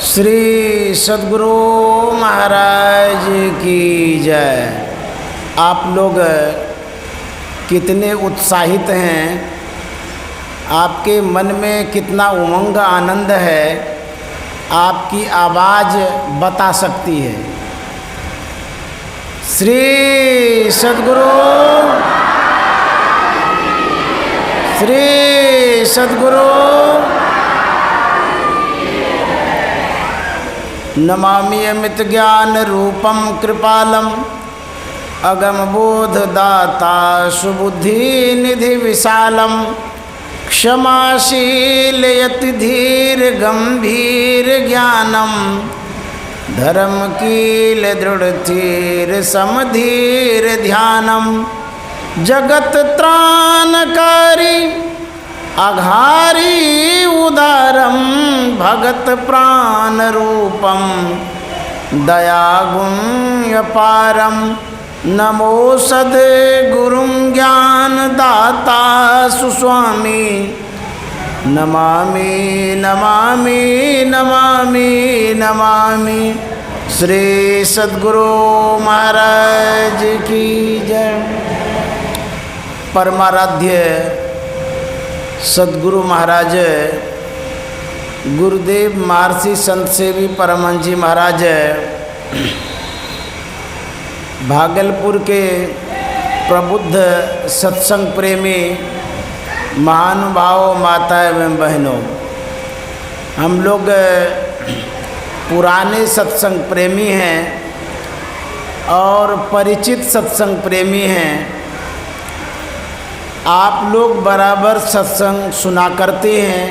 श्री सद्गुरु महाराज की जय। आप लोग कितने उत्साहित हैं, आपके मन में कितना उमंग आनंद है, आपकी आवाज़ बता सकती है। श्री सद्गुरु, श्री सद्गुरु नमामि अमित ज्ञान रूपम कृपालम अगम बोध दाता सुबुद्धि निधि विशालम क्षमाशील यति धीर गंभीर ज्ञानम धर्म कील दृढ़ थीर समधीर ध्यानम जगत त्राणकारी अघारी उदारम भगत प्राण रूपम दया गुण अपारम नमो सद्गुरुं ज्ञान दाता सुस्वामी नमामि नमामि नमामि नमामि। श्री सद्गुरु महाराज की जय। परमाराध्य सद्गुरु महाराज गुरुदेव महर्षि संत सेवी परमहंस जी महाराज भागलपुर के प्रबुद्ध सत्संग प्रेमी महानुभावों माता एवं बहनों, हम लोग पुराने सत्संग प्रेमी हैं और परिचित सत्संग प्रेमी हैं। आप लोग बराबर सत्संग सुना करते हैं,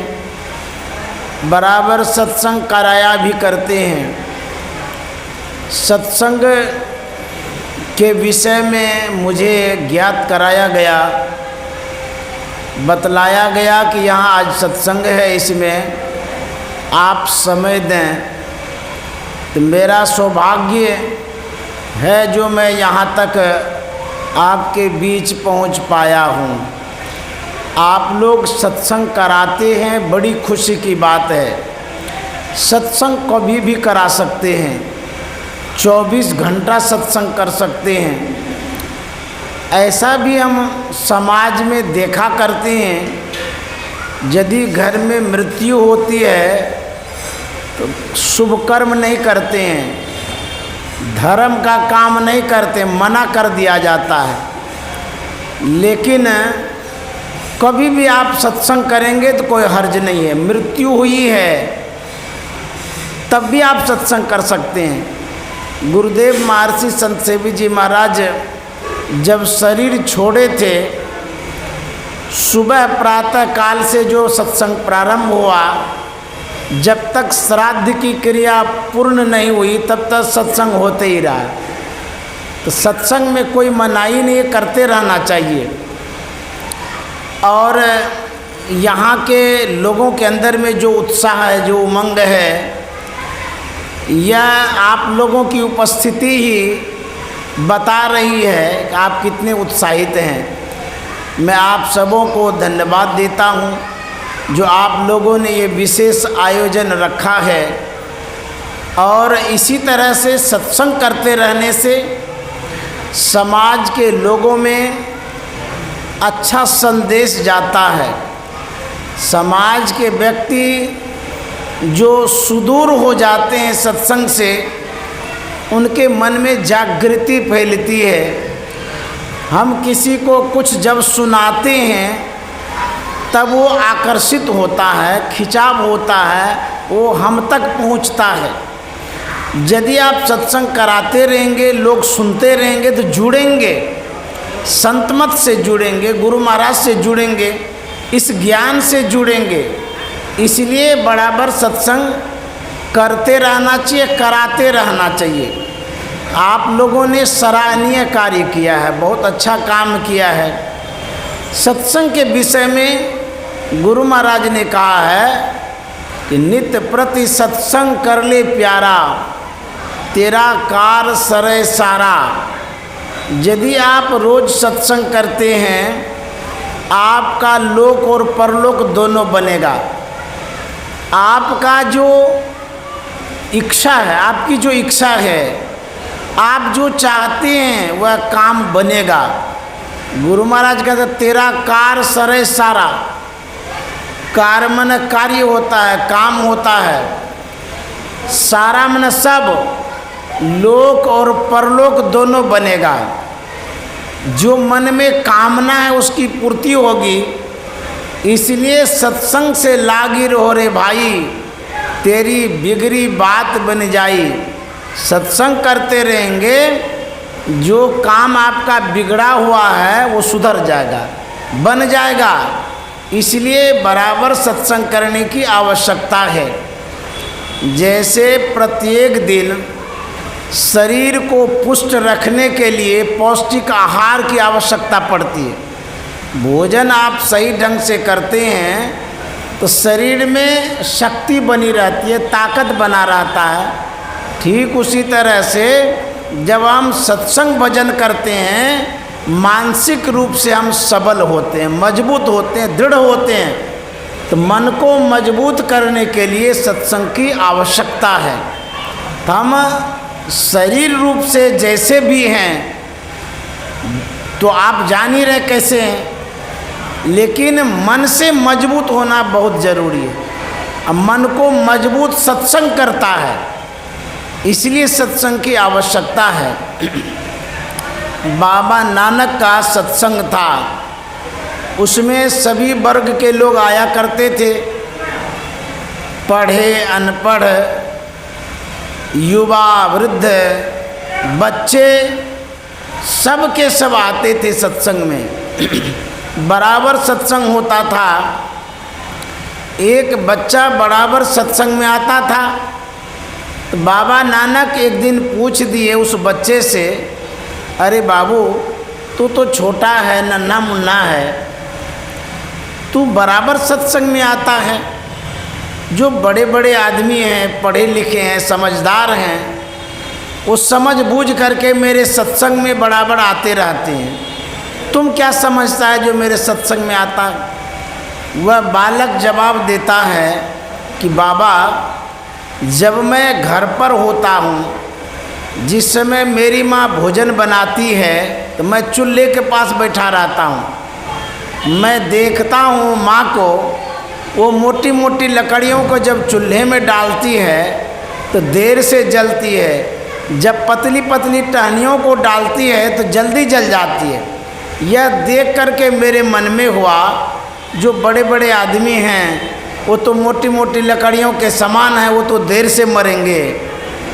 बराबर सत्संग कराया भी करते हैं। सत्संग के विषय में मुझे ज्ञात कराया गया, बतलाया गया कि यहाँ आज सत्संग है, इसमें आप समय दें। तो मेरा सौभाग्य है जो मैं यहाँ तक आपके बीच पहुँच पाया हूँ। आप लोग सत्संग कराते हैं, बड़ी खुशी की बात है। सत्संग कभी भी करा सकते हैं, 24 घंटा सत्संग कर सकते हैं। ऐसा भी हम समाज में देखा करते हैं, यदि घर में मृत्यु होती है तो शुभ कर्म नहीं करते हैं, धर्म का काम नहीं करते, मना कर दिया जाता है। लेकिन कभी भी आप सत्संग करेंगे तो कोई हर्ज नहीं है। मृत्यु हुई है तब भी आप सत्संग कर सकते हैं। गुरुदेव महर्षि संत सेवी जी महाराज जब शरीर छोड़े थे, सुबह प्रातः काल से जो सत्संग प्रारंभ हुआ, जब तक श्राद्ध की क्रिया पूर्ण नहीं हुई तब तक सत्संग होते ही रहा। तो सत्संग में कोई मनाही नहीं, करते रहना चाहिए। और यहाँ के लोगों के अंदर में जो उत्साह है, जो उमंग है, यह आप लोगों की उपस्थिति ही बता रही है कि आप कितने उत्साहित हैं। मैं आप सबों को धन्यवाद देता हूँ जो आप लोगों ने ये विशेष आयोजन रखा है। और इसी तरह से सत्संग करते रहने से समाज के लोगों में अच्छा संदेश जाता है। समाज के व्यक्ति जो सुदूर हो जाते हैं सत्संग से, उनके मन में जागृति फैलती है। हम किसी को कुछ जब सुनाते हैं तब वो आकर्षित होता है, खिंचाव होता है, वो हम तक पहुंचता है। यदि आप सत्संग कराते रहेंगे, लोग सुनते रहेंगे तो जुड़ेंगे, संत मत से जुड़ेंगे, गुरु महाराज से जुड़ेंगे, इस ज्ञान से जुड़ेंगे। इसलिए बराबर सत्संग करते रहना चाहिए, कराते रहना चाहिए। आप लोगों ने सराहनीय कार्य किया है, बहुत अच्छा काम किया है। सत्संग के विषय में गुरु महाराज ने कहा है कि नित्य प्रति सत्संग कर ले प्यारा, तेरा कार सरे सारा। यदि आप रोज सत्संग करते हैं, आपका लोक और परलोक दोनों बनेगा। आपका जो इच्छा है, आपकी जो इच्छा है, आप जो चाहते हैं वह काम बनेगा। गुरु महाराज कहते तेरा कार सरे सारा, कार मन कार्य होता है, काम होता है, सारा मन सब, लोक और परलोक दोनों बनेगा। जो मन में कामना है उसकी पूर्ति होगी। इसलिए सत्संग से लागी रहो रे भाई, तेरी बिगड़ी बात बन जाई। सत्संग करते रहेंगे, जो काम आपका बिगड़ा हुआ है वो सुधर जाएगा, बन जाएगा। इसलिए बराबर सत्संग करने की आवश्यकता है। जैसे प्रत्येक दिन शरीर को पुष्ट रखने के लिए पौष्टिक आहार की आवश्यकता पड़ती है। भोजन आप सही ढंग से करते हैं तो शरीर में शक्ति बनी रहती है, ताकत बना रहता है। ठीक उसी तरह से जब हम सत्संग भजन करते हैं, मानसिक रूप से हम सबल होते हैं, मजबूत होते हैं, दृढ़ होते हैं। तो मन को मजबूत करने के लिए सत्संग की आवश्यकता है। तो हम शरीर रूप से जैसे भी हैं तो आप जान ही रहे कैसे हैं, लेकिन मन से मजबूत होना बहुत ज़रूरी है। अब मन को मजबूत सत्संग करता है, इसलिए सत्संग की आवश्यकता है। बाबा नानक का सत्संग था, उसमें सभी वर्ग के लोग आया करते थे, पढ़े अनपढ़, युवा वृद्ध, बच्चे, सब के सब आते थे सत्संग में। बराबर सत्संग होता था। एक बच्चा बराबर सत्संग में आता था। तो बाबा नानक एक दिन पूछ दिए उस बच्चे से, अरे बाबू तू तो छोटा है, नन्हा मुन्ना है, तू बराबर सत्संग में आता है। जो बड़े बड़े आदमी हैं, पढ़े लिखे हैं, समझदार हैं, वो समझ बूझ करके मेरे सत्संग में बराबर आते रहते हैं, तुम क्या समझता है जो मेरे सत्संग में आता है? वह बालक जवाब देता है कि बाबा, जब मैं घर पर होता हूँ, जिस समय मेरी माँ भोजन बनाती है तो मैं चूल्हे के पास बैठा रहता हूँ। मैं देखता हूँ माँ को, वो मोटी मोटी लकड़ियों को जब चूल्हे में डालती है तो देर से जलती है, जब पतली पतली टहनियों को डालती है तो जल्दी जल जाती है। यह देख करके मेरे मन में हुआ, जो बड़े बड़े आदमी हैं वो तो मोटी मोटी लकड़ियों के समान हैं, वो तो देर से मरेंगे,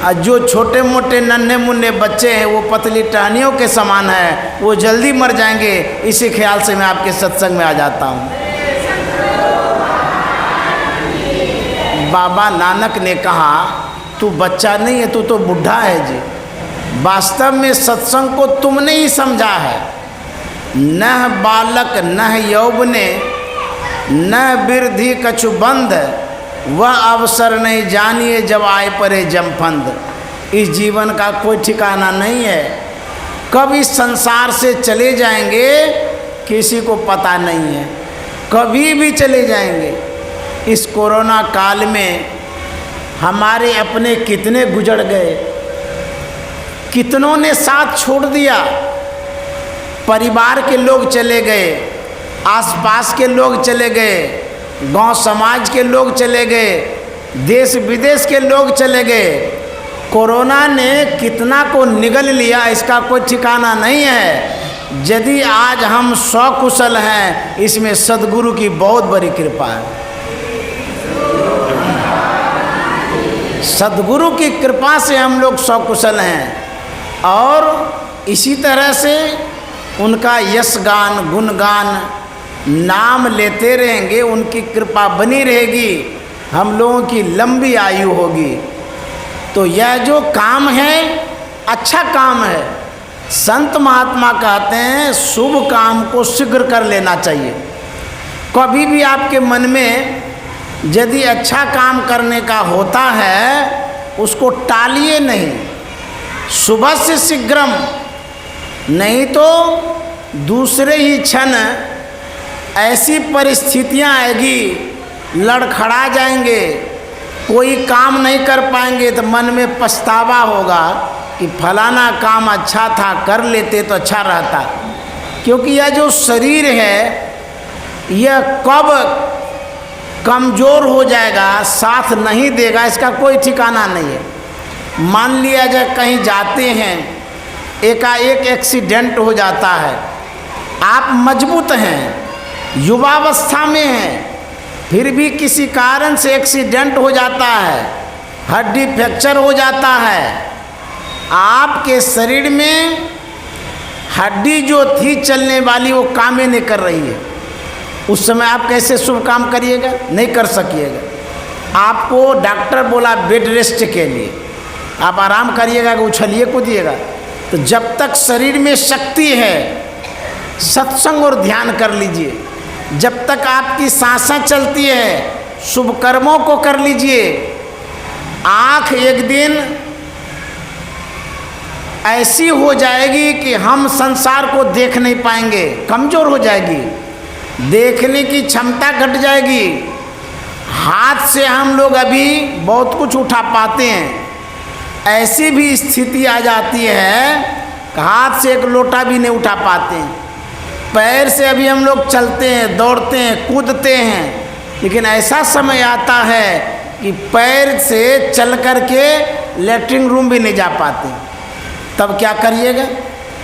और जो छोटे मोटे नन्हे मुन्ने बच्चे हैं वो पतली टहनियों के समान हैं, वो जल्दी मर जाएंगे। इसी ख्याल से मैं आपके सत्संग में आ जाता हूँ। बाबा नानक ने कहा, तू बच्चा नहीं है, तू तो बूढ़ा है जी। वास्तव में सत्संग को तुमने ही समझा है। न बालक न यौवने न वृद्धि कछु बंध, वह अवसर नहीं जानिए जब आए परे जमफंद। इस जीवन का कोई ठिकाना नहीं है, कब इस संसार से चले जाएंगे किसी को पता नहीं है, कभी भी चले जाएंगे। इस कोरोना काल में हमारे अपने कितने गुजर गए, कितनों ने साथ छोड़ दिया। परिवार के लोग चले गए, आसपास के लोग चले गए, गांव समाज के लोग चले गए, देश विदेश के लोग चले गए। कोरोना ने कितना को निगल लिया, इसका कोई ठिकाना नहीं है। यदि आज हम सकुशल हैं, इसमें सद्गुरु की बहुत बड़ी कृपा है। सद्गुरु की कृपा से हम लोग सकुशल हैं, और इसी तरह से उनका यश गान गुणगान नाम लेते रहेंगे, उनकी कृपा बनी रहेगी, हम लोगों की लंबी आयु होगी। तो यह जो काम है अच्छा काम है। संत महात्मा कहते हैं शुभ काम को शीघ्र कर लेना चाहिए। कभी भी आपके मन में यदि अच्छा काम करने का होता है, उसको टालिए नहीं, सुबह से शीघ्रम, नहीं तो दूसरे ही क्षण ऐसी परिस्थितियां आएगी, लड़खड़ा जाएंगे, कोई काम नहीं कर पाएंगे तो मन में पछतावा होगा कि फलाना काम अच्छा था, कर लेते तो अच्छा रहता। क्योंकि यह जो शरीर है यह कब कमज़ोर हो जाएगा, साथ नहीं देगा, इसका कोई ठिकाना नहीं है। मान लिया जाए कहीं जाते हैं, एकाएक एक्सीडेंट हो जाता है, आप मजबूत हैं, युवावस्था में हैं, फिर भी किसी कारण से एक्सीडेंट हो जाता है, हड्डी फ्रैक्चर हो जाता है, आपके शरीर में हड्डी जो थी चलने वाली वो काम ही नहीं कर रही है, उस समय आप कैसे शुभ काम करिएगा? नहीं कर सकिएगा। आपको डॉक्टर बोला बेड रेस्ट के लिए, आप आराम करिएगा कि उछलिए कूदिएगा? तो जब तक शरीर में शक्ति है सत्संग और ध्यान कर लीजिए, जब तक आपकी सांसें चलती है शुभ कर्मों को कर लीजिए। आँख एक दिन ऐसी हो जाएगी कि हम संसार को देख नहीं पाएंगे, कमज़ोर हो जाएगी, देखने की क्षमता घट जाएगी। हाथ से हम लोग अभी बहुत कुछ उठा पाते हैं, ऐसी भी स्थिति आ जाती है कि हाथ से एक लोटा भी नहीं उठा पाते हैं। पैर से अभी हम लोग चलते हैं, दौड़ते हैं, कूदते हैं, लेकिन ऐसा समय आता है कि पैर से चल कर के लेटरिन रूम भी नहीं जा पाते। तब क्या करिएगा?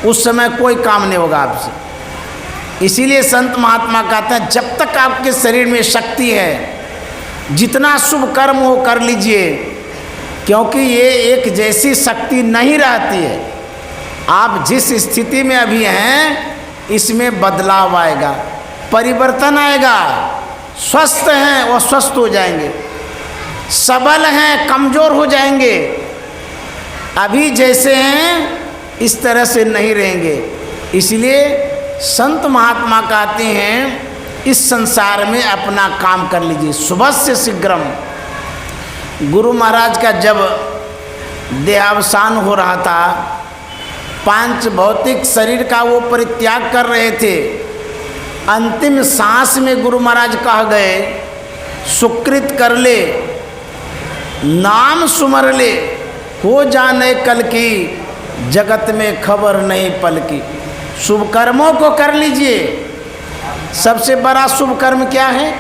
उस समय कोई काम नहीं होगा आपसे। इसीलिए संत महात्मा कहते हैं जब तक आपके शरीर में शक्ति है जितना शुभ कर्म हो कर लीजिए, क्योंकि ये एक जैसी शक्ति नहीं रहती है। आप जिस स्थिति में अभी हैं इसमें बदलाव आएगा, परिवर्तन आएगा। स्वस्थ हैं वो स्वस्थ हो जाएंगे, सबल हैं कमज़ोर हो जाएंगे, अभी जैसे हैं इस तरह से नहीं रहेंगे। इसलिए संत महात्मा कहते हैं इस संसार में अपना काम कर लीजिए, शुभस्य शीघ्रम। गुरु महाराज का जब देहावसान हो रहा था, पांच भौतिक शरीर का वो परित्याग कर रहे थे, अंतिम सांस में गुरु महाराज कह गए सुकृत कर ले, नाम सुमर ले, हो जाने कल की, जगत में खबर नहीं पल की। शुभ कर्मों को कर लीजिए। सबसे बड़ा शुभ कर्म क्या है?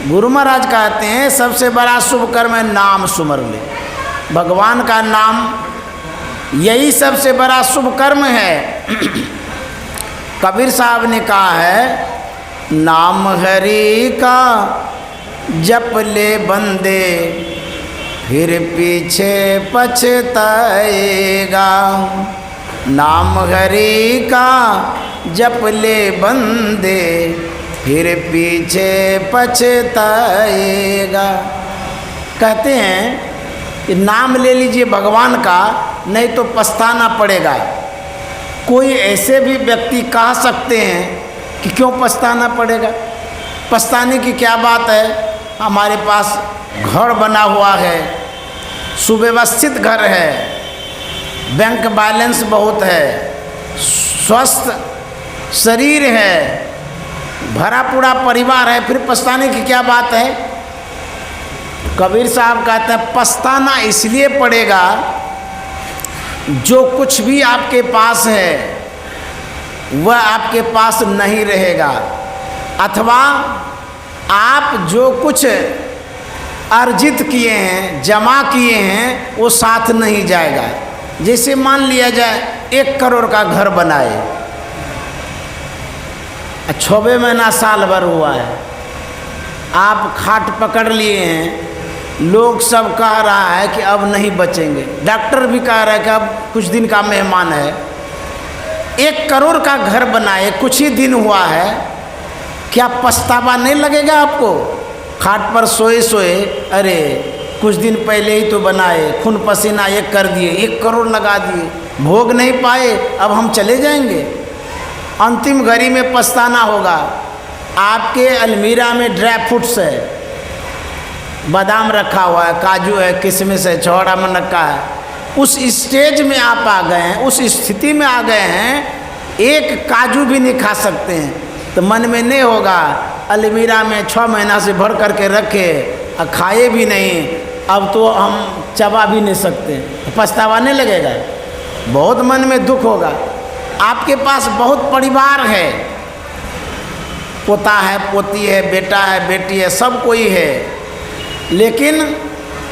गुरु महाराज कहते हैं सबसे बड़ा शुभ कर्म है नाम सुमर ले, भगवान का नाम, यही सबसे बड़ा शुभ कर्म है। कबीर साहब ने कहा है नाम हरि का जप ले बंदे, फिर पीछे पछताएगा। नाम हरि का जप ले बंदे, फिर पीछे पछताएगा। कहते हैं कि नाम ले लीजिए भगवान का, नहीं तो पछताना पड़ेगा। कोई ऐसे भी व्यक्ति कह सकते हैं कि क्यों पछताना पड़ेगा? पछताने की क्या बात है? हमारे पास घर बना हुआ है, सुव्यवस्थित घर है, बैंक बैलेंस बहुत है, स्वस्थ शरीर है, भरा पूरा परिवार है, फिर पछताने की क्या बात है? कबीर साहब कहते हैं पछताना इसलिए पड़ेगा जो कुछ भी आपके पास है वह आपके पास नहीं रहेगा, अथवा आप जो कुछ अर्जित किए हैं, जमा किए हैं, वो साथ नहीं जाएगा। जैसे मान लिया जाए 1 करोड़ का घर बनाए, 6वें महीना साल भर हुआ है, आप खाट पकड़ लिए हैं, लोग सब कह रहा है कि अब नहीं बचेंगे, डॉक्टर भी कह रहा है कि अब कुछ दिन का मेहमान है। 1 करोड़ का घर बनाए, कुछ ही दिन हुआ है, क्या पछतावा नहीं लगेगा आपको? खाट पर सोए सोए अरे कुछ दिन पहले ही तो बनाए, खून पसीना एक कर दिए, 1 करोड़ लगा दिए, भोग नहीं पाए, अब हम चले जाएंगे। अंतिम घड़ी में पछताना होगा। आपके अलमीरा में ड्राई फ्रूट्स है, बादाम रखा हुआ है, काजू है, किशमिश है, छौड़ा मनक्का है, उस स्टेज में आप आ गए हैं, उस स्थिति में आ गए हैं, एक काजू भी नहीं खा सकते हैं, तो मन में नहीं होगा अलमीरा में 6 महीना से भर करके रखे, खाए भी नहीं, अब तो हम चबा भी नहीं सकते, पछतावा नहीं लगेगा? बहुत मन में दुख होगा। आपके पास बहुत परिवार है, पोता है, पोती है, बेटा है, बेटी है, सब कोई है, लेकिन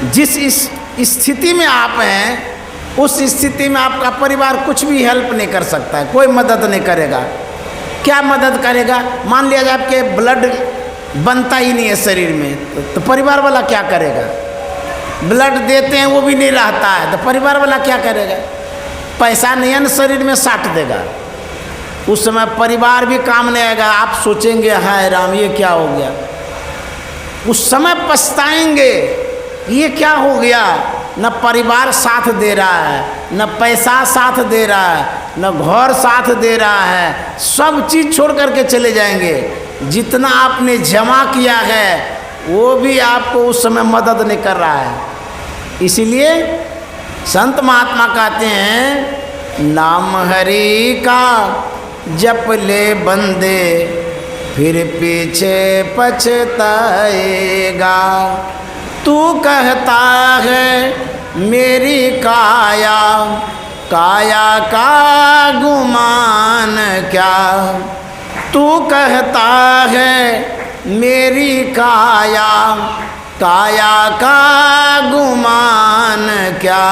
जिस इस स्थिति में आप हैं उस स्थिति में आपका परिवार कुछ भी हेल्प नहीं कर सकता है, कोई मदद नहीं करेगा। क्या मदद करेगा? मान लिया जाए आपके ब्लड बनता ही नहीं है शरीर में, तो परिवार वाला क्या करेगा? ब्लड देते हैं वो भी नहीं रहता है, तो परिवार वाला क्या करेगा? पैसा नहीं है ना शरीर में, साट देगा। उस समय परिवार भी काम नहीं आएगा। आप सोचेंगे हाय राम ये क्या हो गया, उस समय पछताएंगे ये क्या हो गया। न परिवार साथ दे रहा है, न पैसा साथ दे रहा है, न घर साथ दे रहा है, सब चीज़ छोड़ करके चले जाएंगे। जितना आपने जमा किया है वो भी आपको उस समय मदद नहीं कर रहा है। इसीलिए संत महात्मा कहते हैं, नाम हरि का जप ले बंदे फिर पीछे पछताएगा। तू कहता है मेरी काया, काया का गुमान क्या। तू कहता है मेरी काया, काया का गुमान क्या।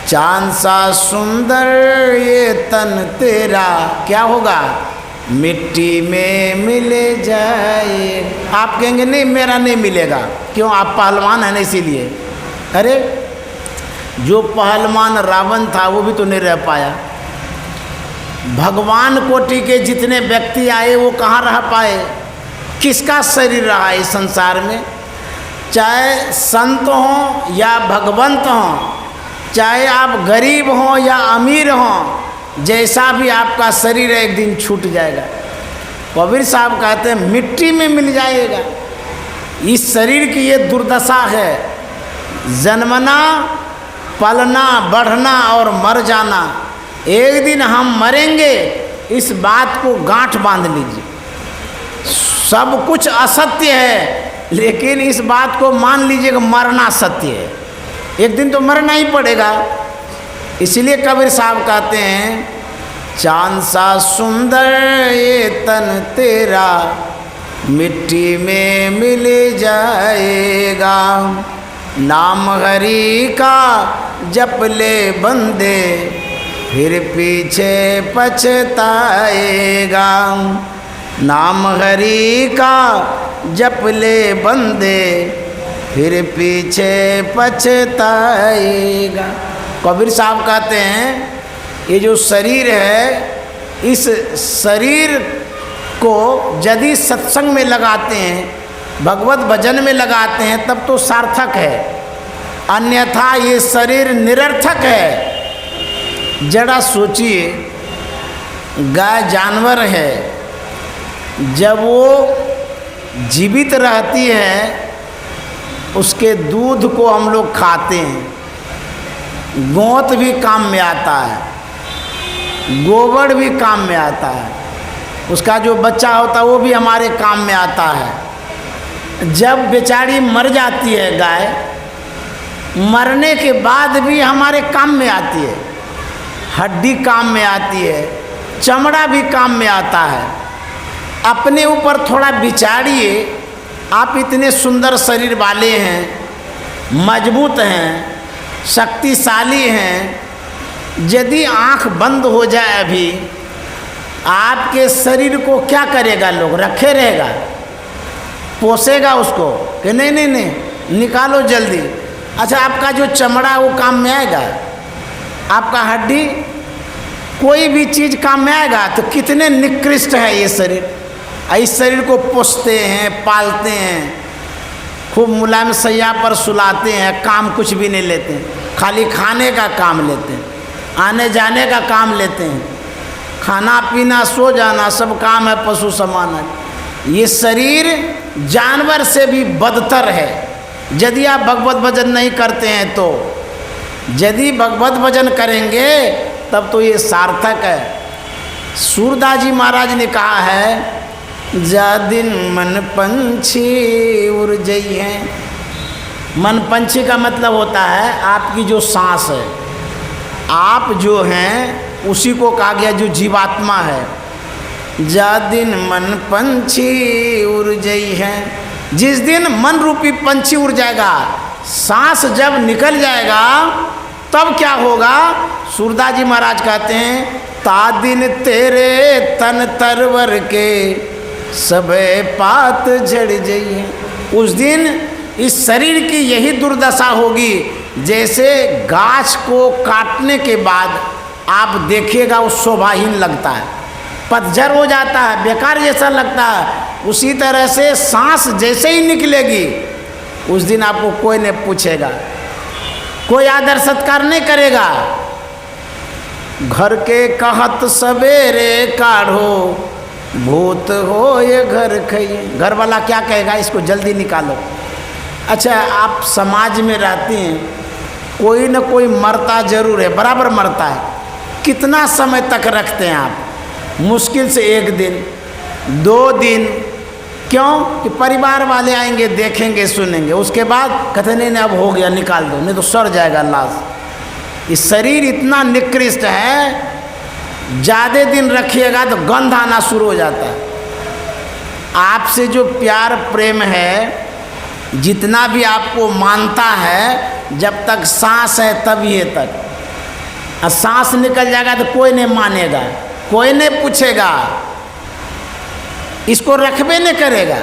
चांद सा सुंदर ये तन तेरा क्या होगा, मिट्टी में मिल जाए। आप कहेंगे नहीं मेरा नहीं मिलेगा, क्यों? आप पहलवान हैं ना इसीलिए। अरे जो पहलवान रावण था वो भी तो नहीं रह पाया। भगवान कोटि के जितने व्यक्ति आए वो कहाँ रह पाए? किसका शरीर रहा इस संसार में? चाहे संत हों या भगवंत हों, चाहे आप गरीब हों या अमीर हों, जैसा भी आपका शरीर है एक दिन छूट जाएगा। कबीर साहब कहते हैं मिट्टी में मिल जाएगा। इस शरीर की ये दुर्दशा है, जन्मना, पलना, बढ़ना और मर जाना। एक दिन हम मरेंगे, इस बात को गांठ बांध लीजिए। सब कुछ असत्य है, लेकिन इस बात को मान लीजिए कि मरना सत्य है। एक दिन तो मरना ही पड़ेगा। इसलिए कबीर साहब कहते हैं, चांद सा सुंदर ये तन तेरा मिट्टी में मिल जाएगा। नाम हरि का जप ले बंदे फिर पीछे पछताएगा। नाम हरि का जप ले बंदे फिर पीछे पछताएगा। कबीर साहब कहते हैं ये जो शरीर है, इस शरीर को यदि सत्संग में लगाते हैं, भगवत भजन में लगाते हैं, तब तो सार्थक है, अन्यथा ये शरीर निरर्थक है। जरा सोचिए, गाय जानवर है, जब वो जीवित रहती है उसके दूध को हम लोग खाते हैं, गोंत भी काम में आता है, गोबर भी काम में आता है, उसका जो बच्चा होता है वो भी हमारे काम में आता है। जब बेचारी मर जाती है गाय, मरने के बाद भी हमारे काम में आती है, हड्डी काम में आती है, चमड़ा भी काम में आता है। अपने ऊपर थोड़ा विचारिए, आप इतने सुंदर शरीर वाले हैं, मजबूत हैं, शक्तिशाली हैं, यदि आँख बंद हो जाए अभी, आपके शरीर को क्या करेगा? लोग रखे रहेगा, पोसेगा उसको कि नहीं नहीं नहीं निकालो जल्दी। अच्छा, आपका जो चमड़ा वो काम में आएगा? आपका हड्डी, कोई भी चीज़ काम में आएगा? तो कितने निकृष्ट है ये शरीर। इस शरीर को पोसते हैं, पालते हैं, खूब मुलायम सैया पर सुलाते हैं, काम कुछ भी नहीं लेते हैं, खाली खाने का काम लेते हैं, आने जाने का काम लेते हैं, खाना पीना सो जाना सब काम है पशु समान है। ये शरीर जानवर से भी बदतर है। यदि आप भगवत भजन नहीं करते हैं तो, यदि भगवत भजन करेंगे तब तो ये सार्थक है। सूरदास जी महाराज ने कहा है, जा दिन मन पंछी उड़ जई हैं। मन पंछी का मतलब होता है आपकी जो सांस है, आप जो हैं उसी को कहा गया जो जीवात्मा है। जा दिन मन पंछी उड़ जई हैं, जिस दिन मन रूपी पंछी उड़ जाएगा, सांस जब निकल जाएगा तब क्या होगा। सूरदास जी महाराज कहते हैं ता दिन तेरे तन तरवर के सबे पात झड़ जइए। उस दिन इस शरीर की यही दुर्दशा होगी, जैसे गाछ को काटने के बाद आप देखिएगा वो शोभाहीन लगता है, पतझड़ हो जाता है, बेकार जैसा लगता है। उसी तरह से सांस जैसे ही निकलेगी उस दिन आपको कोई नहीं पूछेगा, कोई आदर सत्कार नहीं करेगा। घर के कहत सवेरे काढ़ो, भूत हो ये घर खइए। घर वाला क्या कहेगा, इसको जल्दी निकालो। अच्छा, आप समाज में रहते हैं, कोई न कोई मरता जरूर है, बराबर मरता है। कितना समय तक रखते हैं आप? मुश्किल से 1 दिन 2 दिन। क्यों? कि परिवार वाले आएंगे, देखेंगे, सुनेंगे, उसके बाद कहते नहीं अब हो गया, निकाल दो, नहीं तो सड़ जाएगा लाश। इस शरीर इतना निकृष्ट है, ज़्यादा दिन रखिएगा तो गंध आना शुरू हो जाता है। आपसे जो प्यार प्रेम है, जितना भी आपको मानता है, जब तक सांस है तभी है तक। और सांस निकल जाएगा तो कोई नहीं मानेगा, कोई नहीं पूछेगा, इसको रखबे नहीं करेगा।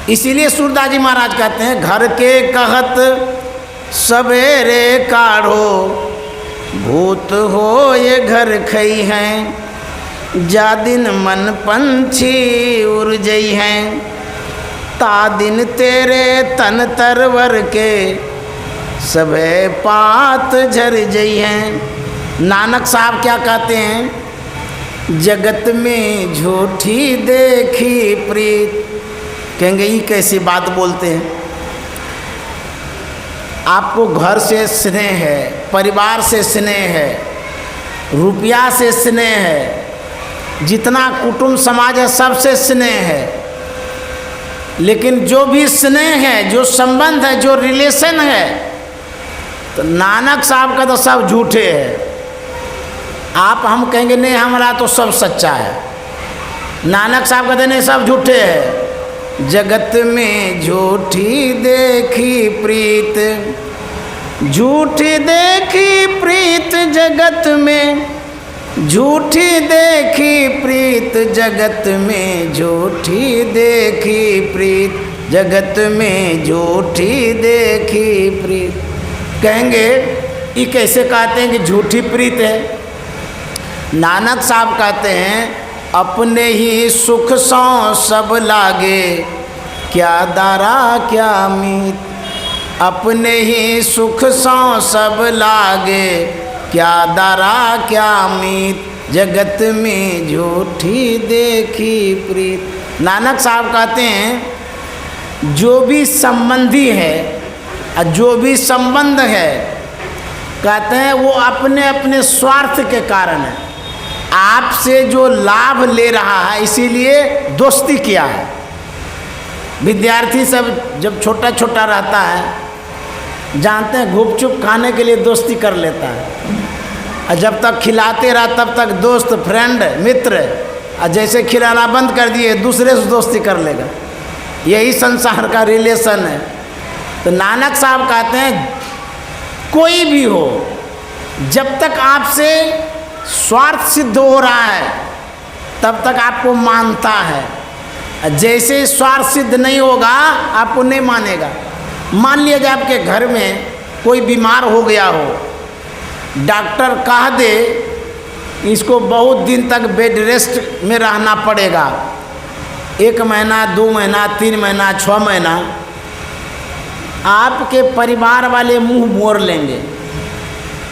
इसीलिए सूरदास जी महाराज कहते हैं घर के कहत सवेरे काढ़ो, भूत हो ये घर खई हैं। जा दिन मन पंछी उड़ जई हैं, ता दिन तेरे तन तरवर के सबे पात झर जई हैं। नानक साहब क्या कहते हैं, जगत में झूठी देखी प्रीत। कहेंगे ये कैसी बात बोलते हैं। आपको घर से स्नेह है, परिवार से स्नेह है, रुपया से स्नेह है, जितना कुटुंब समाज है सबसे स्नेह है। लेकिन जो भी स्नेह है, जो संबंध है, जो रिलेशन है, तो नानक साहब का तो सब झूठे है। आप हम कहेंगे नहीं हमारा तो सब सच्चा है। नानक साहब कहते नहीं सब झूठे हैं। जगत में झूठी देखी प्रीत, झूठी देखी प्रीत जगत में, झूठी देखी प्रीत जगत में, झूठी देखी प्रीत जगत में, झूठी देखी प्रीत। कहेंगे ये कैसे कहते हैं कि झूठी प्रीत है। नानक साहब कहते हैं अपने ही सुख सौ सब लागे, क्या दारा क्या मीत। अपने ही सुख सौ सब लागे, क्या दारा क्या मीत। जगत में झूठी देखी प्रीत। नानक साहब कहते हैं जो भी संबंधी है, जो भी संबंध है, कहते हैं वो अपने अपने स्वार्थ के कारण है। आपसे जो लाभ ले रहा है इसीलिए दोस्ती किया है। विद्यार्थी सब जब छोटा छोटा रहता है, जानते हैं गुपचुप खाने के लिए दोस्ती कर लेता है, और जब तक खिलाते रहा तब तक दोस्त, फ्रेंड, मित्र, और जैसे खिलाना बंद कर दिए दूसरे से दोस्ती कर लेगा। यही संसार का रिलेशन है। तो नानक साहब कहते हैं कोई भी हो, जब तक आपसे स्वार्थ सिद्ध हो रहा है तब तक आपको मानता है। जैसे स्वार्थ सिद्ध नहीं होगा आपको नहीं मानेगा। मान लीजिए आपके घर में कोई बीमार हो गया हो, डॉक्टर कह दे इसको बहुत दिन तक बेड रेस्ट में रहना पड़ेगा, 1 महीना, 2 महीना, 3 महीना, 6 महीना, आपके परिवार वाले मुंह मोड़ लेंगे,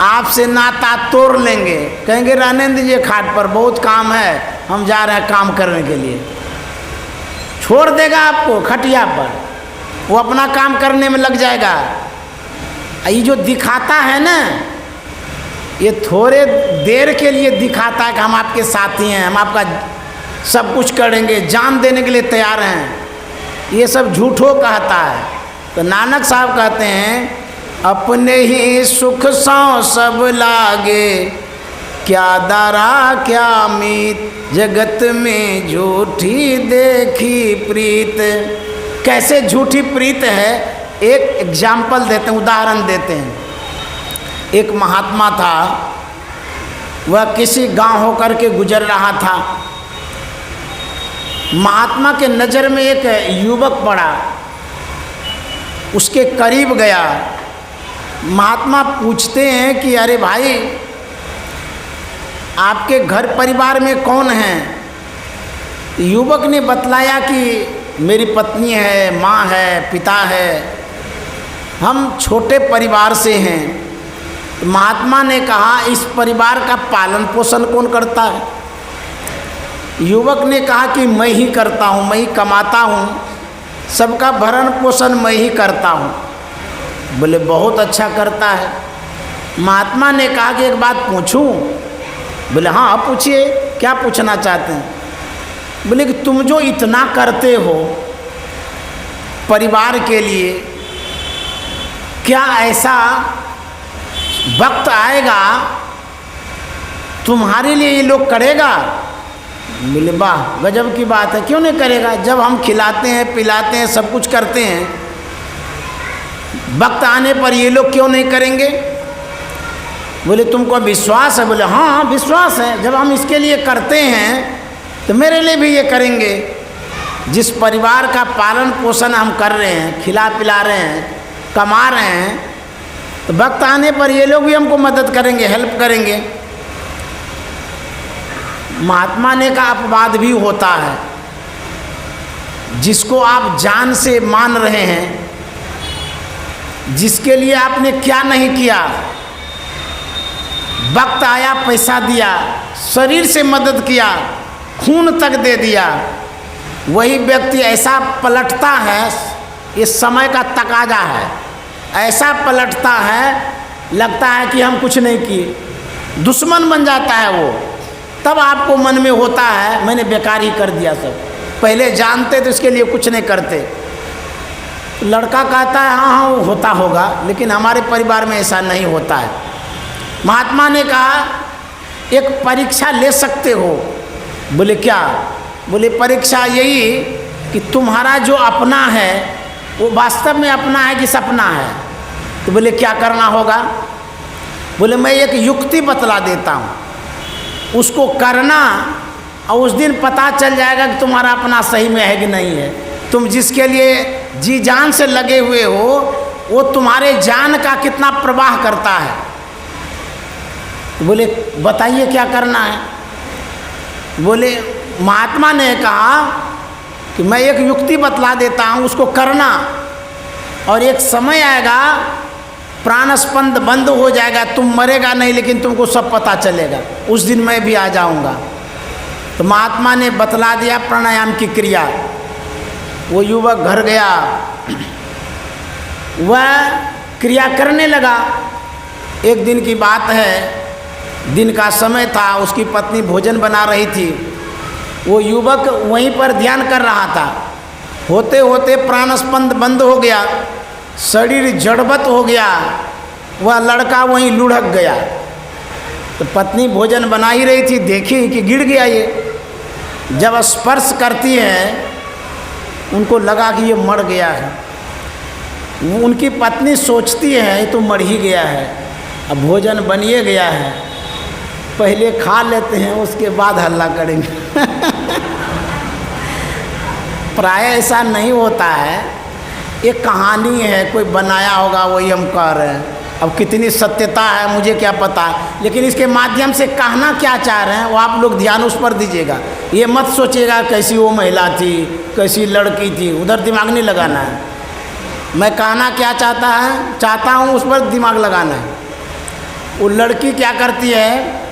आपसे नाता तोड़ लेंगे, कहेंगे रहने दीजिए खाट पर, बहुत काम है, हम जा रहे हैं काम करने के लिए। छोड़ देगा आपको खटिया पर, वो अपना काम करने में लग जाएगा। ये जो दिखाता है ना, ये थोड़े देर के लिए दिखाता है कि हम आपके साथी हैं, हम आपका सब कुछ करेंगे, जान देने के लिए तैयार हैं, ये सब झूठो कहता है। तो नानक साहब कहते हैं अपने ही सुख सौ सब लागे, क्या दारा क्या मीत, जगत में झूठी देखी प्रीत। कैसे झूठी प्रीत है, एक एग्जाम्पल देते हैं, उदाहरण देते हैं। एक महात्मा था, वह किसी गांव होकर के गुजर रहा था। महात्मा के नज़र में एक युवक पड़ा, उसके करीब गया। महात्मा पूछते हैं कि अरे भाई, आपके घर परिवार में कौन है? युवक ने बतलाया कि मेरी पत्नी है, माँ है, पिता है, हम छोटे परिवार से हैं। महात्मा ने कहा इस परिवार का पालन पोषण कौन करता है? युवक ने कहा कि मैं ही करता हूँ, मैं ही कमाता हूँ, सबका भरण पोषण मैं ही करता हूँ। बोले बहुत अच्छा करता है। महात्मा ने कहा कि एक बात पूछूं? बोले हाँ पूछिए, क्या पूछना चाहते हैं? बोले कि तुम जो इतना करते हो परिवार के लिए, क्या ऐसा वक्त आएगा तुम्हारे लिए ये लोग करेगा? बोले वाह गजब की बात है, क्यों नहीं करेगा? जब हम खिलाते हैं, पिलाते हैं, सब कुछ करते हैं, वक्त आने पर ये लोग क्यों नहीं करेंगे? बोले तुमको विश्वास है? बोले हाँ विश्वास है, जब हम इसके लिए करते हैं तो मेरे लिए भी ये करेंगे। जिस परिवार का पालन पोषण हम कर रहे हैं, खिला पिला रहे हैं, कमा रहे हैं, तो वक्त आने पर ये लोग भी हमको मदद करेंगे, हेल्प करेंगे। महात्मा ने कहा अपवाद भी होता है, जिसको आप जान से मान रहे हैं, जिसके लिए आपने क्या नहीं किया, वक्त आया पैसा दिया, शरीर से मदद किया, खून तक दे दिया, वही व्यक्ति ऐसा पलटता है, ये समय का तकाजा है, ऐसा पलटता है लगता है कि हम कुछ नहीं किए, दुश्मन बन जाता है वो। तब आपको मन में होता है मैंने बेकार ही कर दिया सब, पहले जानते तो इसके लिए कुछ नहीं करते। लड़का कहता है हाँ हाँ होता होगा, लेकिन हमारे परिवार में ऐसा नहीं होता है। महात्मा ने कहा एक परीक्षा ले सकते हो। बोले क्या? बोले परीक्षा यही कि तुम्हारा जो अपना है वो वास्तव में अपना है कि सपना है। तो बोले क्या करना होगा? बोले मैं एक युक्ति बतला देता हूँ, उसको करना और उस दिन पता चल जाएगा कि तुम्हारा अपना सही में है कि नहीं है। तुम जिसके लिए जी जान से लगे हुए हो वो तुम्हारे जान का कितना प्रवाह करता है। बोले बताइए क्या करना है? बोले महात्मा ने कहा कि मैं एक युक्ति बतला देता हूँ, उसको करना, और एक समय आएगा प्राण स्पंद बंद हो जाएगा, तुम मरेगा नहीं लेकिन तुमको सब पता चलेगा, उस दिन मैं भी आ जाऊँगा। तो महात्मा ने बतला दिया प्राणायाम की क्रिया। वो युवक घर गया, वह क्रिया करने लगा। एक दिन की बात है, दिन का समय था, उसकी पत्नी भोजन बना रही थी, वो युवक वहीं पर ध्यान कर रहा था। होते होते प्राण स्पंद बंद हो गया, शरीर जड़वत हो गया, वह लड़का वहीं लुढ़क गया। तो पत्नी भोजन बना ही रही थी, देखी कि गिर गया ये। जब स्पर्श करती है उनको लगा कि ये मर गया है। उनकी पत्नी सोचती है ये तो मर ही गया है, अब भोजन बनिए गया है, पहले खा लेते हैं उसके बाद हल्ला करेंगे। प्राय ऐसा नहीं होता है, ये कहानी है, कोई बनाया होगा वही हम कह रहे हैं। अब कितनी सत्यता है मुझे क्या पता, लेकिन इसके माध्यम से कहना क्या चाह रहे हैं वो आप लोग ध्यान उस पर दीजिएगा। ये मत सोचिएगा कैसी वो महिला थी, कैसी लड़की थी, उधर दिमाग नहीं लगाना है। मैं कहना क्या चाहता हूँ उस पर दिमाग लगाना है। वो लड़की क्या करती है,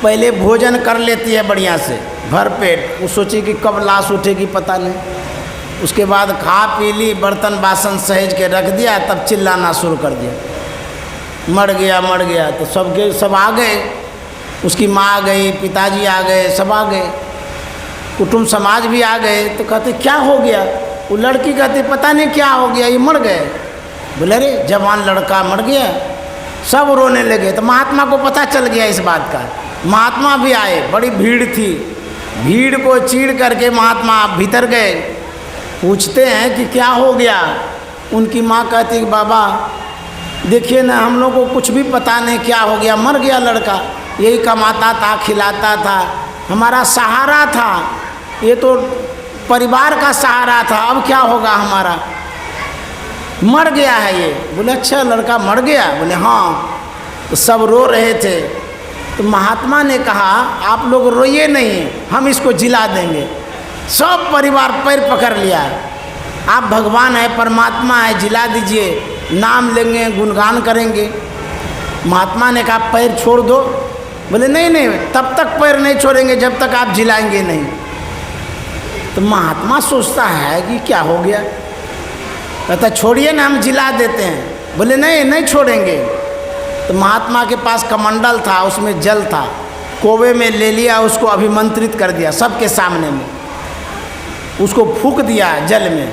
पहले भोजन कर लेती है बढ़िया से भर पेट, वो सोची कि कब लाश उठेगी पता नहीं। उसके बाद खा पी ली, बर्तन बासन सहेज के रख दिया, तब चिल्लाना शुरू कर दिया, मर गया मर गया। तो सब आ गए, उसकी माँ आ गई, पिताजी आ गए, सब आ गए। कुटुंब समाज भी आ गए तो कहते क्या हो गया। वो लड़की कहती पता नहीं क्या हो गया, ये मर गए। बोले अरे जवान लड़का मर गया, सब रोने लगे। तो महात्मा को पता चल गया इस बात का। महात्मा भी आए, बड़ी भीड़ थी। भीड़ को चीड़ करके महात्मा भीतर गए। पूछते हैं कि क्या हो गया। उनकी माँ कहती कि बाबा देखिए ना, हम लोग को कुछ भी पता नहीं क्या हो गया, मर गया लड़का। यही कमाता था, खिलाता था, हमारा सहारा था, ये तो परिवार का सहारा था, अब क्या होगा हमारा, मर गया है ये। बोले अच्छा लड़का मर गया। बोले हाँ। तो सब रो रहे थे। तो महात्मा ने कहा आप लोग रोइए नहीं, हम इसको जिला देंगे। सब परिवार पैर पकड़ लिया, आप भगवान है, परमात्मा है, जिला दीजिए, नाम लेंगे, गुणगान करेंगे। महात्मा ने कहा पैर छोड़ दो। बोले नहीं नहीं, तब तक पैर नहीं छोड़ेंगे जब तक आप जिलाएंगे नहीं। तो महात्मा सोचता है कि क्या हो गया। कहता छोड़िए ना, हम जिला देते हैं। बोले नहीं नहीं छोड़ेंगे। तो महात्मा के पास कमंडल था, उसमें जल था, कोवे में ले लिया, उसको अभिमंत्रित कर दिया सबके सामने में, उसको फूंक दिया जल में।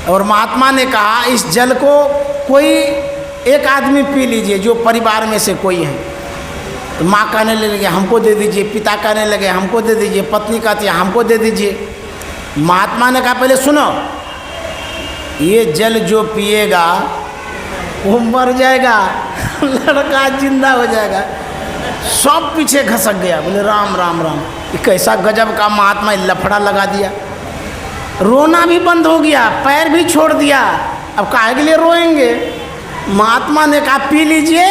और महात्मा ने कहा इस जल को कोई एक आदमी पी लीजिए जो परिवार में से कोई है। तो माँ कहने लगे हमको दे दीजिए, पिता कहने लगे हमको दे दीजिए, पत्नी कहती है हमको दे दीजिए। महात्मा ने कहा पहले सुनो, ये जल जो पिएगा वो मर जाएगा, लड़का जिंदा हो जाएगा। सब पीछे घसक गया। बोले राम राम राम, ये कैसा गजब का महात्मा, लफड़ा लगा दिया। रोना भी बंद हो गया, पैर भी छोड़ दिया। अब काहे के लिए रोएंगे। महात्मा ने कहा पी लीजिए,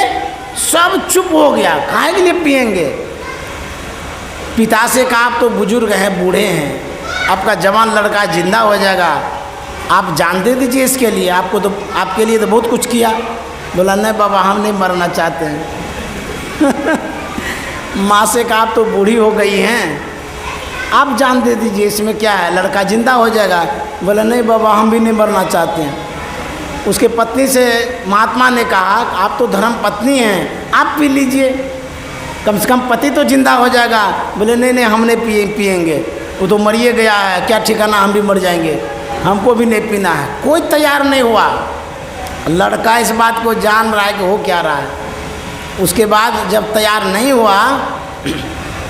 सब चुप हो गया, काहे के लिए पिएंगे। पिता से कहा आप तो बुजुर्ग हैं, बूढ़े हैं, आपका जवान लड़का जिंदा हो जाएगा, आप जान दे दीजिए इसके लिए, आपको तो आपके लिए तो बहुत कुछ किया। बोला नहीं बाबा हम नहीं मरना चाहते हैं। माँ से कहा आप तो बूढ़ी हो गई हैं, आप जान दे दीजिए, इसमें क्या है, लड़का जिंदा हो जाएगा। बोला नहीं बाबा हम भी नहीं मरना चाहते हैं। उसके पत्नी से महात्मा ने कहा आप तो धर्म पत्नी हैं, आप पी लीजिए, कम से कम पति तो जिंदा हो जाएगा। बोले नहीं नहीं हम नहीं पिएंगे, वो तो मरिए गया है, क्या ठिकाना हम भी मर जाएंगे, हमको भी नहीं पीना है। कोई तैयार नहीं हुआ। लड़का इस बात को जान रहा है कि हो क्या रहा है। उसके बाद जब तैयार नहीं हुआ,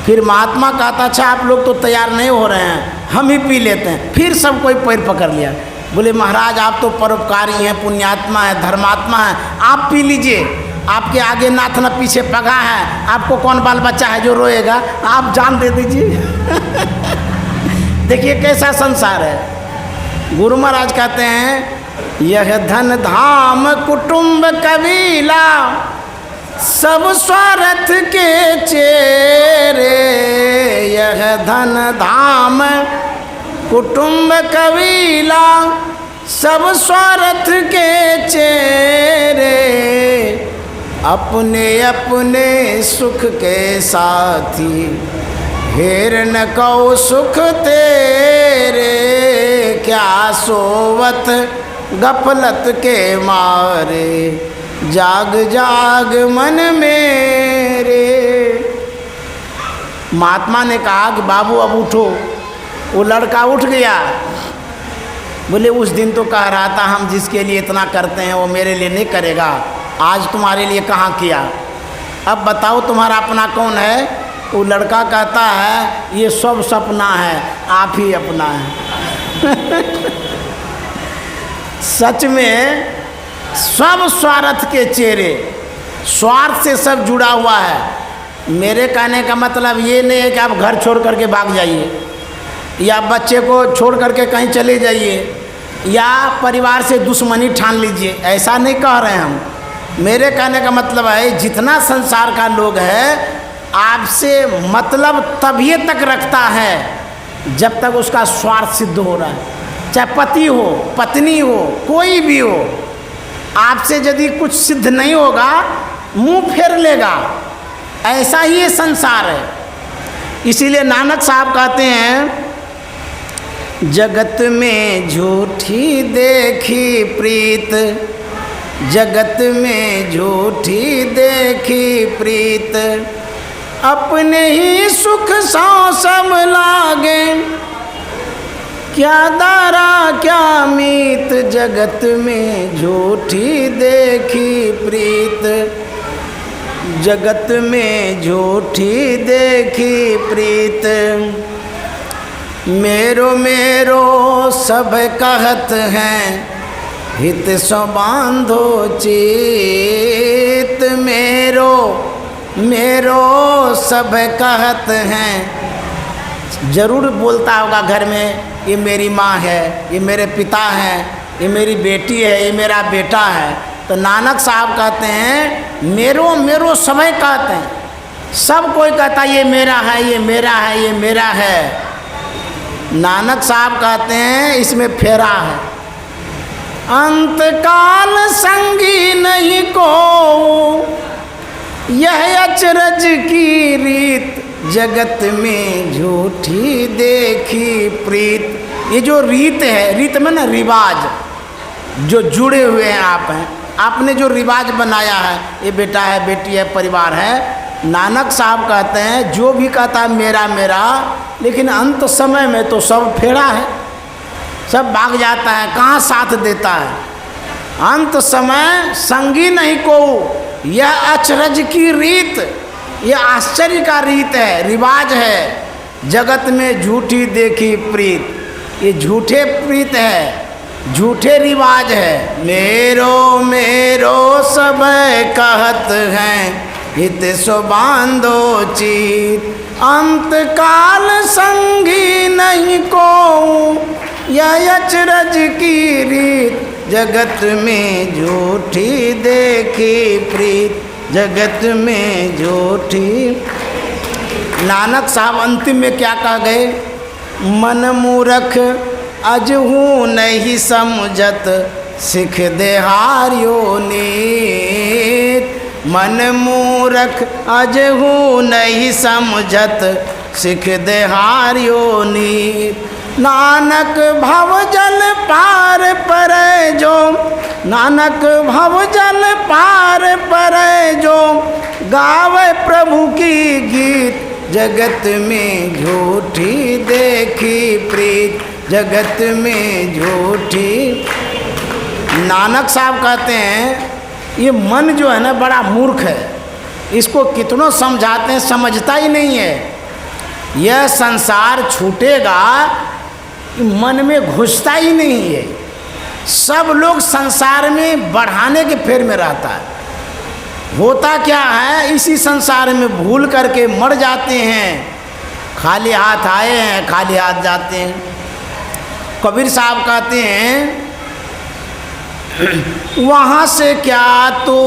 फिर महात्मा कहता अच्छा आप लोग तो तैयार नहीं हो रहे हैं, हम ही पी लेते हैं। फिर सब कोई पैर पकड़ लिया। बोले महाराज आप तो परोपकारी हैं, पुण्यात्मा हैं, धर्मात्मा हैं, आप पी लीजिए, आपके आगे नाथ न पीछे पगा है, आपको कौन बाल बच्चा है जो रोएगा, आप जान दे दीजिए। देखिए कैसा संसार है। गुरु महाराज कहते हैं यह धन धाम कुटुंब कबीला सब स्वार्थ के चेरे। यह धन धाम कुटुंब कबीला सब स्वार्थ के चेरे। अपने अपने सुख के साथी हेर न कौ सुख तेरे। क्या सोवत गफलत के मारे जाग जाग मन मेरे। महात्मा ने कहा कि बाबू अब उठो। वो लड़का उठ गया। बोले उस दिन तो कह रहा था हम जिसके लिए इतना करते हैं वो मेरे लिए नहीं करेगा, आज तुम्हारे लिए कहाँ किया, अब बताओ तुम्हारा अपना कौन है। वो लड़का कहता है ये सब सपना है, आप ही अपना है। सच में सब स्वार्थ के चेहरे, स्वार्थ से सब जुड़ा हुआ है। मेरे कहने का मतलब ये नहीं है कि आप घर छोड़ करके भाग जाइए या बच्चे को छोड़ करके कहीं चले जाइए या परिवार से दुश्मनी ठान लीजिए, ऐसा नहीं कह रहे हैं हम। मेरे कहने का मतलब है जितना संसार का लोग है आपसे मतलब तभी तक रखता है जब तक उसका स्वार्थ सिद्ध हो रहा है, चाहे पति हो पत्नी हो कोई भी हो। आपसे यदि कुछ सिद्ध नहीं होगा मुंह फेर लेगा, ऐसा ही ये संसार है। इसीलिए नानक साहब कहते हैं जगत में झूठी देखी प्रीत, जगत में झूठी देखी प्रीत, अपने ही सुख सौ सब लागे, क्या दारा क्या मीत, जगत में झूठी देखी प्रीत, जगत में झूठी देखी प्रीत। मेरो मेरो सब कहत हैं, हित सो बांधो चित, मेरो मेरो सब कहत हैं। जरूर बोलता होगा घर में, ये मेरी माँ है, ये मेरे पिता हैं, ये मेरी बेटी है, ये मेरा बेटा है। तो नानक साहब कहते हैं मेरो मेरो सभी कहते हैं, सब कोई कहता है ये मेरा है, ये मेरा है, ये मेरा है। नानक साहब कहते हैं इसमें फेरा है। अंत काल संगी नहीं को, यह अचरज की रीत, जगत में झूठी देखी प्रीत। ये जो रीत है, रीत में ना रिवाज, जो जुड़े हुए हैं आप हैं, आपने जो रिवाज बनाया है, ये बेटा है, बेटी है, परिवार है। नानक साहब कहते हैं जो भी कहता है मेरा मेरा, लेकिन अंत समय में तो सब फेरा है, सब भाग जाता है, कहाँ साथ देता है। अंत समय संगी नहीं को, यह अचरज की रीत, यह आश्चर्य का रीत है, रिवाज है। जगत में झूठी देखी प्रीत, ये झूठे प्रीत है, झूठे रिवाज है। मेरो मेरो सब कहत हैं, हित सो बांधो चित, अंत काल संगी नहीं को, यह अचरज की रीत, जगत में झूठी देखी प्रीत, जगत में झूठी। नानक साहब अंतिम में क्या कह गए? मन मूरख अजहू नहीं समझत, सिख देहारियो नीत। मन मूरख अजहू नहीं समझत, सिख देहारियो नीत। नानक भव जल पार परै जो, नानक भव जल पार परै जो, गावे प्रभु की गीत, जगत में झूठी देखी प्रीत, जगत में झूठी। नानक साहब कहते हैं ये मन जो है ना बड़ा मूर्ख है, इसको कितनों समझाते हैं समझता ही नहीं है। यह संसार छूटेगा, मन में घुसता ही नहीं है। सब लोग संसार में बढ़ाने के फेर में रहता है। होता क्या है, इसी संसार में भूल करके मर जाते हैं। खाली हाथ आए हैं, खाली हाथ जाते हैं। कबीर साहब कहते हैं वहाँ से क्या तो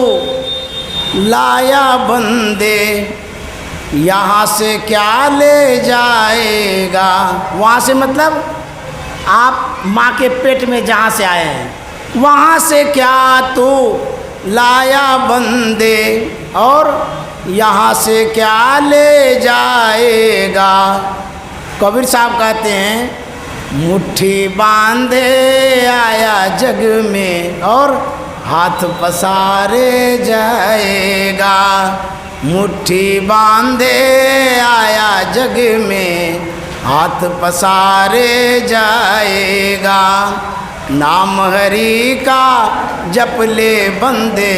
लाया बंदे, यहाँ से क्या ले जाएगा। वहाँ से मतलब आप माँ के पेट में जहाँ से आए हैं, वहाँ से क्या तो लाया बंदे, और यहाँ से क्या ले जाएगा। कबीर साहब कहते हैं मुट्ठी बांधे आया जग में, और हाथ पसारे जाएगा। मुट्ठी बांधे आया जग में, हाथ पसारे जाएगा। नाम हरि का जप ले बंदे,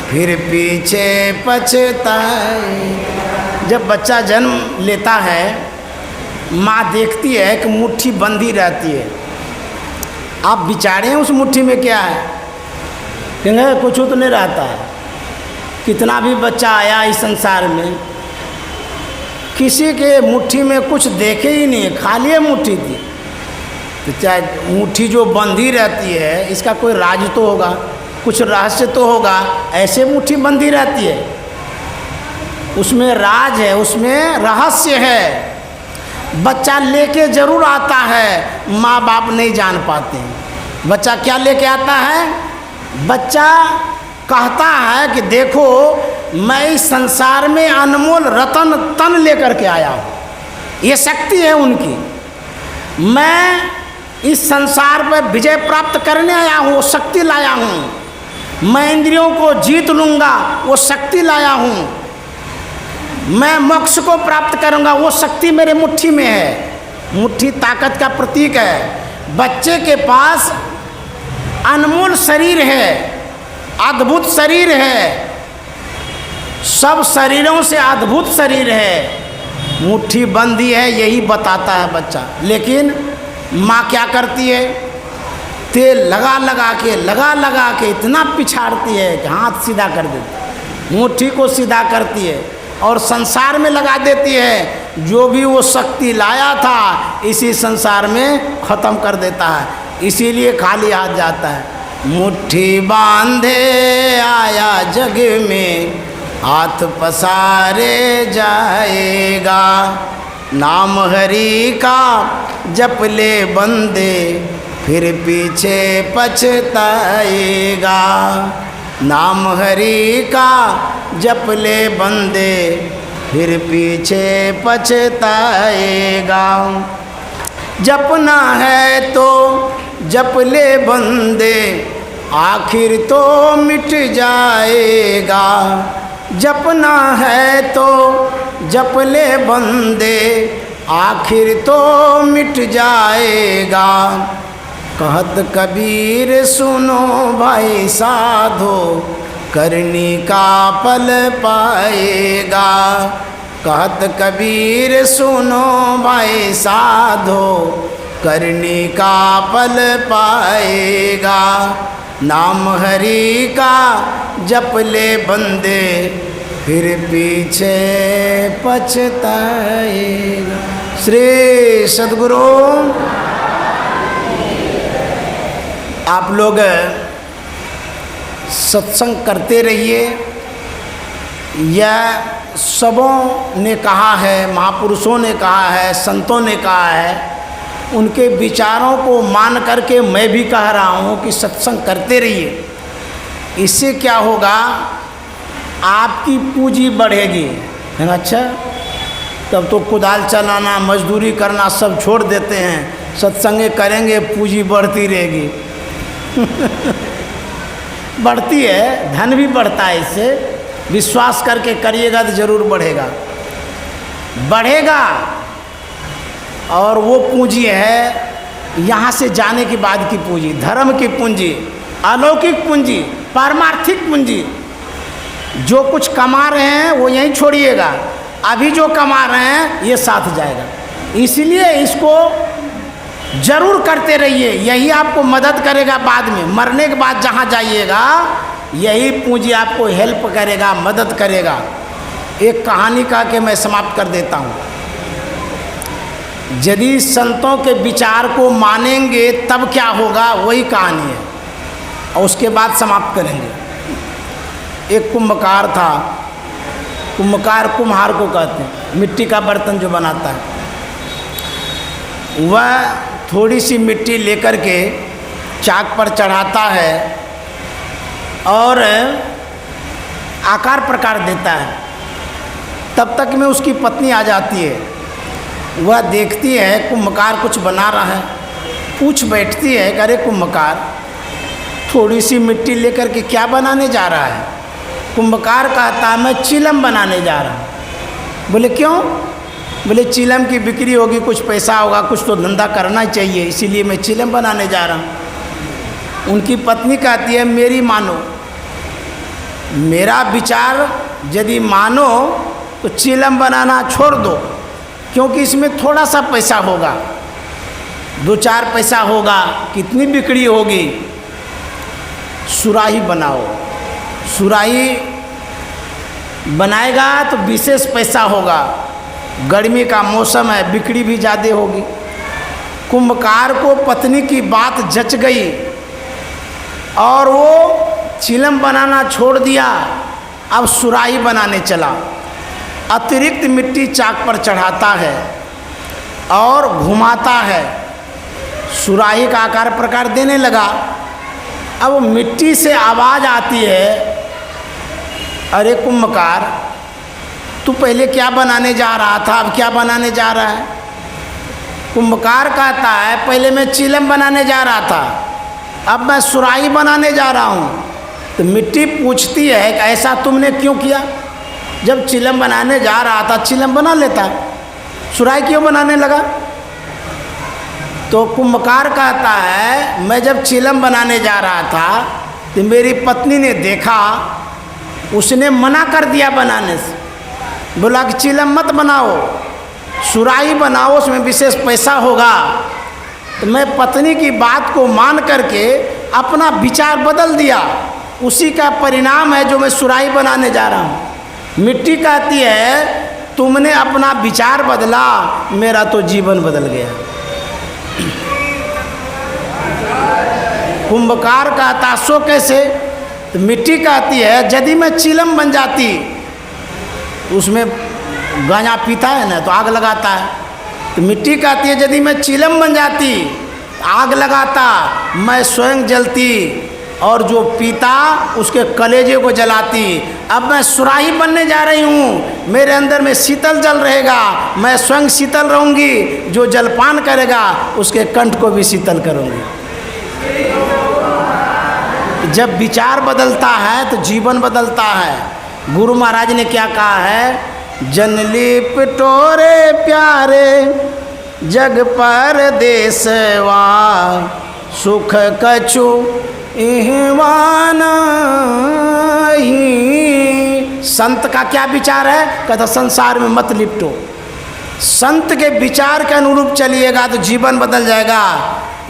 फिर पीछे पछताए। जब बच्चा जन्म लेता है, माँ देखती है कि मुट्ठी बंधी रहती है। आप विचारे हैं उस मुट्ठी में क्या है? कहेंगे कुछ तो नहीं रहता है। कितना भी बच्चा आया इस संसार में, किसी के मुट्ठी में कुछ देखे ही नहीं, खाली है मुट्ठी थी। तो चाहे मुट्ठी जो बंधी रहती है, इसका कोई राज तो होगा, कुछ रहस्य तो होगा, ऐसे मुट्ठी बंधी रहती है। उसमें राज है, उसमें रहस्य है। बच्चा लेके जरूर आता है, माँ बाप नहीं जान पाते हैं। बच्चा क्या लेके आता है? बच्चा कहता है कि देखो मैं इस संसार में अनमोल रतन तन लेकर के आया हूँ। ये शक्ति है उनकी। मैं इस संसार पर विजय प्राप्त करने आया हूँ, वो शक्ति लाया हूँ। मैं इंद्रियों को जीत लूँगा, वो शक्ति लाया हूँ। मैं मोक्ष को प्राप्त करूंगा, वो शक्ति मेरे मुट्ठी में है। मुट्ठी ताकत का प्रतीक है। बच्चे के पास अनमोल शरीर है, अद्भुत शरीर है, सब शरीरों से अद्भुत शरीर है, मुट्ठी बंदी है, यही बताता है बच्चा। लेकिन माँ क्या करती है, तेल लगा लगा के इतना पिछाड़ती है कि हाथ सीधा कर देती, मुट्ठी को सीधा करती है और संसार में लगा देती है। जो भी वो शक्ति लाया था इसी संसार में ख़त्म कर देता है। इसीलिए खाली हाथ जाता है। मुट्ठी बांधे आया जग में, हाथ पसारे जाएगा, नाम हरि का जप ले बंदे, फिर पीछे पछताएगा। नाम हरि का जप ले बंदे, फिर पीछे पछताएगा। जपना है तो जप ले बंदे, आखिर तो मिट जाएगा। जपना है तो जप ले बंदे, आखिर तो मिट जाएगा। कहत कबीर सुनो भाई साधो, करनी का फल पाएगा। कहत कबीर सुनो भाई साधो, करनी का फल पाएगा। नाम हरि का जप ले बंदे, फिर पीछे पछताएगा। श्री सद्गुरु। आप लोग सत्संग करते रहिए। यह सबों ने कहा है, महापुरुषों ने कहा है, संतों ने कहा है, उनके विचारों को मान करके मैं भी कह रहा हूँ कि सत्संग करते रहिए। इससे क्या होगा, आपकी पूंजी बढ़ेगी, है ना। अच्छा, तब तो कुदाल चलाना, मजदूरी करना सब छोड़ देते हैं, सत्संग करेंगे, पूंजी बढ़ती रहेगी। बढ़ती है, धन भी बढ़ता है इससे। विश्वास करके करिएगा तो जरूर बढ़ेगा, बढ़ेगा। और वो पूंजी है यहाँ से जाने के बाद की पूंजी, धर्म की पूंजी, अलौकिक पूंजी, पारमार्थिक पूंजी। जो कुछ कमा रहे हैं वो यहीं छोड़िएगा, अभी जो कमा रहे हैं ये साथ जाएगा। इसलिए इसको जरूर करते रहिए, यही आपको मदद करेगा। बाद में मरने के बाद जहाँ जाइएगा यही पूंजी आपको हेल्प करेगा, मदद करेगा। एक कहानी कह के मैं समाप्त कर देता हूँ। यदि संतों के विचार को मानेंगे तब क्या होगा, वही कहानी है, और उसके बाद समाप्त करेंगे। एक कुंभकार था। कुंभकार कुम्हार को कहते हैं, मिट्टी का बर्तन जो बनाता है। वह थोड़ी सी मिट्टी लेकर के चाक पर चढ़ाता है और आकार प्रकार देता है। तब तक में उसकी पत्नी आ जाती है। वह देखती है कुंभकार कुछ बना रहा है, पूछ बैठती है, अरे कुंभकार थोड़ी सी मिट्टी लेकर के क्या बनाने जा रहा है। कुंभकार कहता है मैं चिलम बनाने जा रहा हूँ। बोले क्यों? बोले चिलम की बिक्री होगी, कुछ पैसा होगा, कुछ तो धंधा करना चाहिए, इसीलिए मैं चिलम बनाने जा रहा हूँ। उनकी पत्नी कहती है मेरी मानो, मेरा विचार यदि मानो तो चिलम बनाना छोड़ दो, क्योंकि इसमें थोड़ा सा पैसा होगा, 2-4 पैसा होगा, कितनी बिक्री होगी। सुराही बनाओ, सुराही बनाएगा तो विशेष पैसा होगा, गर्मी का मौसम है, बिक्री भी ज़्यादा होगी। कुंभकार को पत्नी की बात जच गई और वो चिलम बनाना छोड़ दिया, अब सुराही बनाने चला। अतिरिक्त मिट्टी चाक पर चढ़ाता है और घुमाता है, सुराही का आकार प्रकार देने लगा। अब मिट्टी से आवाज़ आती है, अरे कुंभकार तू पहले क्या बनाने जा रहा था, अब क्या बनाने जा रहा है। कुंभकार कहता है पहले मैं चिलम बनाने जा रहा था, अब मैं सुराही बनाने जा रहा हूँ। तो मिट्टी पूछती है कि ऐसा तुमने क्यों किया। जब चिलम बनाने जा रहा था चिलम बना लेता, सुराही क्यों बनाने लगा? तो कुंभकार कहता है मैं जब चिलम बनाने जा रहा था तो मेरी पत्नी ने देखा, उसने मना कर दिया बनाने से, बोला कि चिलम मत बनाओ, सुराही बनाओ, उसमें विशेष पैसा होगा। तो मैं पत्नी की बात को मान करके अपना विचार बदल दिया, उसी का परिणाम है जो मैं सुराही बनाने जा रहा हूँ। मिट्टी कहती है तुमने अपना विचार बदला, मेरा तो जीवन बदल गया। कुंभकार कहता सो कैसे? तो मिट्टी कहती है यदि मैं चिलम बन जाती, उसमें गांजा पीता है ना तो आग लगाता है, तो मिट्टी कहती है यदि मैं चिलम बन जाती, आग लगाता, मैं स्वयं जलती और जो पीता उसके कलेजे को जलाती। अब मैं सुराही बनने जा रही हूँ, मेरे अंदर में शीतल जल रहेगा, मैं स्वयं शीतल रहूँगी, जो जलपान करेगा उसके कंठ को भी शीतल करूँगी। जब विचार बदलता है तो जीवन बदलता है। गुरु महाराज ने क्या कहा है? जनली पिटोरे प्यारे जग पर देसवा, सुख कछु इहवाना ही। संत का क्या विचार है? कहता संसार में मत लिपटो, संत के विचार के अनुरूप चलिएगा तो जीवन बदल जाएगा,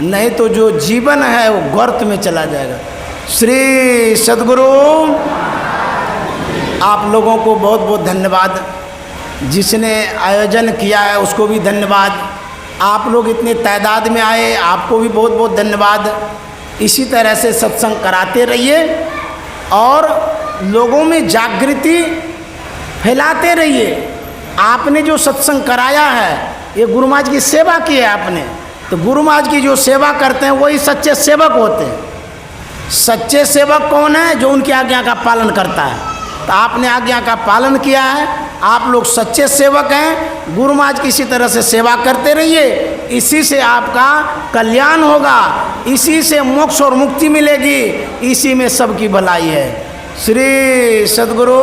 नहीं तो जो जीवन है वो गर्त में चला जाएगा। श्री सद्गुरु आप लोगों को बहुत बहुत धन्यवाद, जिसने आयोजन किया है उसको भी धन्यवाद, आप लोग इतने तादाद में आए आपको भी बहुत बहुत धन्यवाद। इसी तरह से सत्संग कराते रहिए और लोगों में जागृति फैलाते रहिए। आपने जो सत्संग कराया है ये गुरु महाराज की सेवा की है आपने, तो गुरु महाराज की जो सेवा करते हैं वही सच्चे सेवक होते हैं। सच्चे सेवक कौन है? जो उनकी आज्ञा का पालन करता है। तो आपने आज्ञा का पालन किया है, आप लोग सच्चे सेवक हैं। गुरु महाराज की इसी तरह से सेवा करते रहिए, इसी से आपका कल्याण होगा, इसी से मोक्ष और मुक्ति मिलेगी, इसी में सबकी भलाई है। श्री सद्गुरु